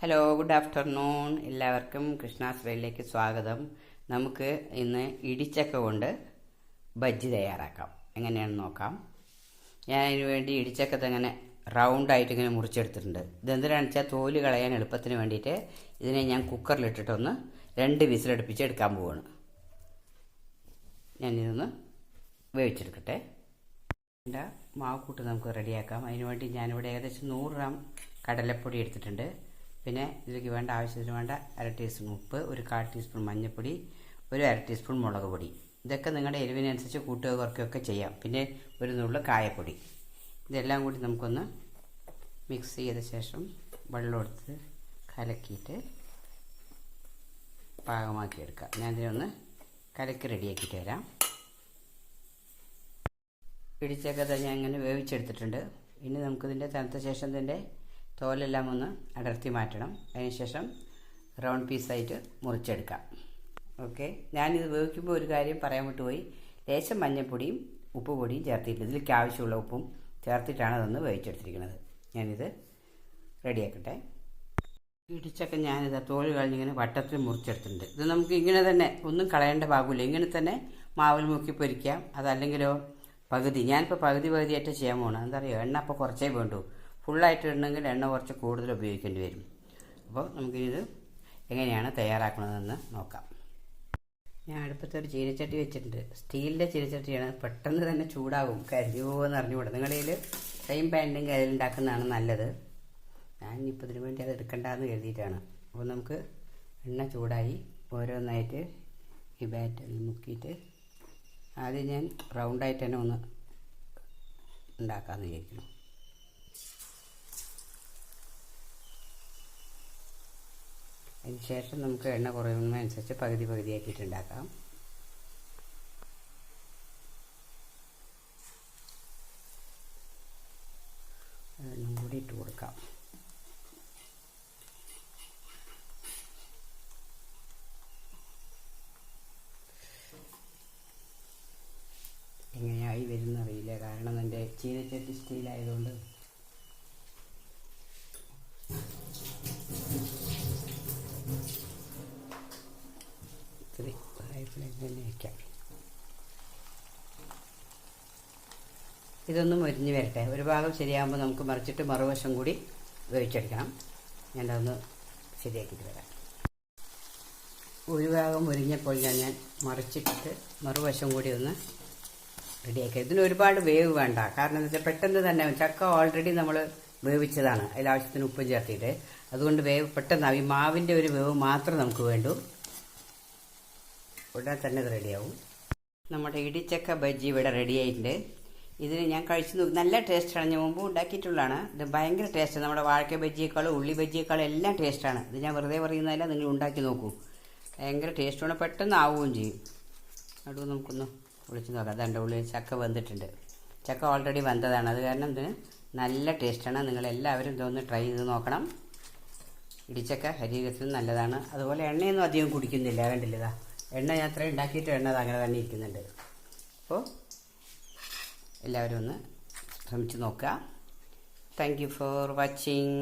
Hello, good afternoon. എല്ലാവർക്കും കൃഷ്ണാസ് വേയിലേക്ക് സ്വാഗതം. നമുക്ക് ഇന്ന് ഇടിച്ചക്ക കൊണ്ട് ബജ്ജി തയ്യാറാക്കാം. എങ്ങനെയാണെന്ന് നോക്കാം. ഞാൻ അതിന് വേണ്ടി ഇടിച്ചക്കത്ത് ഇങ്ങനെ റൗണ്ടായിട്ട് ഇങ്ങനെ മുറിച്ചെടുത്തിട്ടുണ്ട്. ഇതെന്തിനാണെന്ന് വെച്ചാൽ തോല് കളയാൻ എളുപ്പത്തിന് വേണ്ടിയിട്ട് ഇതിനെ ഞാൻ കുക്കറിലിട്ടിട്ടൊന്ന് 2 വിസിലടുപ്പിച്ച് എടുക്കാൻ പോവുകയാണ്. ഞാനിതൊന്ന് വേവിച്ചെടുക്കട്ടെ. എൻ്റെ മാവ് നമുക്ക് റെഡിയാക്കാം. അതിന് വേണ്ടി ഞാനിവിടെ ഏകദേശം 100 ഗ്രാം കടലപ്പൊടി എടുത്തിട്ടുണ്ട്. പിന്നെ ഇതിലേക്ക് വേണ്ട ആവശ്യത്തിന് വേണ്ട 1/2 ടീസ്പൂൺ ഉപ്പ്, ഒരു 1/4 ടീസ്പൂൺ മഞ്ഞൾപ്പൊടി, ഒരു 1/2 ടീസ്പൂൺ മുളക് പൊടി. ഇതൊക്കെ നിങ്ങളുടെ എരിവിനനുസരിച്ച് കൂട്ടുക കുറയ്ക്കുകയൊക്കെ ചെയ്യാം. പിന്നെ ഒരു നുള്ളു കായപ്പൊടി. ഇതെല്ലാം കൂടി നമുക്കൊന്ന് മിക്സ് ചെയ്ത ശേഷം വെള്ളം എടുത്ത് കലക്കിയിട്ട് പാകമാക്കിയെടുക്കാം. ഞാനിതിനൊന്ന് കലക്കി റെഡിയാക്കിയിട്ട് വരാം. ഇടിച്ചൊക്കെ ഞാൻ ഇങ്ങനെ വേവിച്ചെടുത്തിട്ടുണ്ട്. ഇനി നമുക്കിതിൻ്റെ തണുത്ത ശേഷം ഇതിൻ്റെ തോലെല്ലാം ഒന്ന് അടർത്തി മാറ്റണം. അതിനുശേഷം റൗണ്ട് പീസായിട്ട് മുറിച്ചെടുക്കാം. ഓക്കെ, ഞാനിത് വേവിക്കുമ്പോൾ ഒരു കാര്യം പറയാൻ വിട്ടുപോയി. ലേശം മഞ്ഞൾപ്പൊടിയും ഉപ്പ് പൊടിയും ചേർത്തിട്ട് ഇതിലേക്ക് ആവശ്യമുള്ള ഉപ്പും ചേർത്തിട്ടാണ് അതൊന്ന് വേവിച്ചെടുത്തിരിക്കുന്നത്. ഞാനിത് റെഡിയാക്കട്ടെ. ഇടിച്ചൊക്കെ ഞാനിത് തോല് കളഞ്ഞിങ്ങനെ വട്ടത്തിൽ മുറിച്ചെടുത്തിട്ടുണ്ട്. ഇത് നമുക്ക് ഇങ്ങനെ തന്നെ ഒന്നും കളയേണ്ട ഭാഗമില്ല. ഇങ്ങനെ തന്നെ മാവിൽ മുക്കി പൊരിക്കാം. അതല്ലെങ്കിലോ ഞാനിപ്പോൾ പകുതിയായിട്ട് ചെയ്യാൻ പോകണം. എന്താ പറയുക, എണ്ണ അപ്പോൾ കുറച്ചേ വേണ്ടൂ. ഫുള്ളായിട്ട് ഇടണമെങ്കിൽ എണ്ണ കുറച്ച് കൂടുതൽ ഉപയോഗിക്കേണ്ടി വരും. അപ്പോൾ നമുക്കിത് എങ്ങനെയാണ് തയ്യാറാക്കണതെന്ന് നോക്കാം. ഞാൻ അടുപ്പത്തൊരു ചീനച്ചട്ടി വെച്ചിട്ടുണ്ട്. സ്റ്റീലിൻ്റെ ചീനച്ചട്ടിയാണ്. പെട്ടെന്ന് തന്നെ ചൂടാകും. കരിയുമോ എന്ന് അറിഞ്ഞുകൂടാ. നിങ്ങളുടെ കയ്യിൽ ഫ്രൈം പാനിൻ്റെ അതിലുണ്ടാക്കുന്നതാണ് നല്ലത്. ഞാൻ ഇപ്പോൾ ഇതിനു വേണ്ടി അത് എടുക്കണ്ടെന്ന് കരുതിയിട്ടാണ്. അപ്പോൾ നമുക്ക് എണ്ണ ചൂടായി ഓരോന്നായിട്ട് ഈ ബാറ്ററിൽ മുക്കിയിട്ട് ആദ്യം ഞാൻ റൗണ്ടായിട്ട് തന്നെ ഒന്ന് ഉണ്ടാക്കാമെന്ന് വിചാരിക്കുന്നു. അതിന് ശേഷം നമുക്ക് എണ്ണ കുറയുന്നതനുസരിച്ച് പകുതിയാക്കിയിട്ട് ഉണ്ടാക്കാം. എണ്ണം കൂടി ഇട്ട് കൊടുക്കാം. എങ്ങനെയായി വരുന്നറിയില്ല, കാരണം എൻ്റെ ചീനച്ചട്ടി സ്റ്റീലായതുകൊണ്ട്. തന്നെ വയ്ക്കാം. ഇതൊന്നും മൊരിഞ്ഞ് വരട്ടെ. ഒരു ഭാഗം ശരിയാകുമ്പോൾ നമുക്ക് മറിച്ചിട്ട് മറുവശം കൂടി വേവിച്ചെടുക്കണം. ഞാനതൊന്ന് ശരിയാക്കിയിട്ട് വരാം. ഒരു ഭാഗം മുരിഞ്ഞപ്പോൾ ഞാൻ മറിച്ചിട്ടിട്ട് മറുവശം കൂടി ഒന്ന് റെഡിയാക്കി. ഇതിന് ഒരുപാട് വേവ് വേണ്ട. കാരണം എന്താ വെച്ചാൽ പെട്ടെന്ന് തന്നെ ചക്ക ഓൾറെഡി നമ്മൾ വേവിച്ചതാണ്. അതിലാവശ്യത്തിന് ഉപ്പും ചേർത്തിട്ട്. അതുകൊണ്ട് വേവ് പെട്ടെന്ന് ഈ മാവിൻ്റെ ഒരു വേവ് മാത്രം നമുക്ക് വേണ്ടൂ. ഉടനെ തന്നെ ഇത് റെഡിയാവും. നമ്മുടെ ഇടിച്ചക്ക ബജ്ജി ഇവിടെ റെഡിയായിട്ടുണ്ട്. ഇതിന് ഞാൻ കഴിച്ചു നോക്കി. നല്ല ടേസ്റ്റാണ്. ഞാൻ മുമ്പ് ഉണ്ടാക്കിയിട്ടുള്ളതാണ്. ഇത് ഭയങ്കര ടേസ്റ്റ്. നമ്മുടെ വാഴക്ക ബജ്ജിയേക്കാളും ഉള്ളി ബജ്ജിയേക്കാളും എല്ലാം ടേസ്റ്റാണ്. ഇത് ഞാൻ വെറുതെ പറയുന്നതല്ല, നിങ്ങൾ ഉണ്ടാക്കി നോക്കൂ. ഭയങ്കര ടേസ്റ്റാണ്. പെട്ടെന്ന് ആവുകയും ചെയ്യും. അടുത്ത് നമുക്കൊന്ന് വിളിച്ച് നോക്കാം. അതിൻ്റെ ഉള്ളിൽ ചക്ക വെന്തിട്ടുണ്ട്. ചക്ക ഓൾറെഡി വെന്തതാണ്. അത് കാരണം ഇതിന് നല്ല ടേസ്റ്റാണ്. നിങ്ങളെല്ലാവരും ഇതൊന്ന് ട്രൈ ചെയ്ത് നോക്കണം. ഇടിച്ചക്ക ശരീരത്തിന് നല്ലതാണ്. അതുപോലെ എണ്ണയൊന്നും അധികം കുടിക്കുന്നില്ല. കണ്ടില്ല, ഇതാ എണ്ണ ഞാൻ അത്ര ഉണ്ടാക്കിയിട്ട് എണ്ണ അങ്ങനെ തന്നെ ഇരിക്കുന്നുണ്ട്. അപ്പോൾ എല്ലാവരും ഒന്ന് ശ്രമിച്ച് നോക്കുക. Thank you for watching.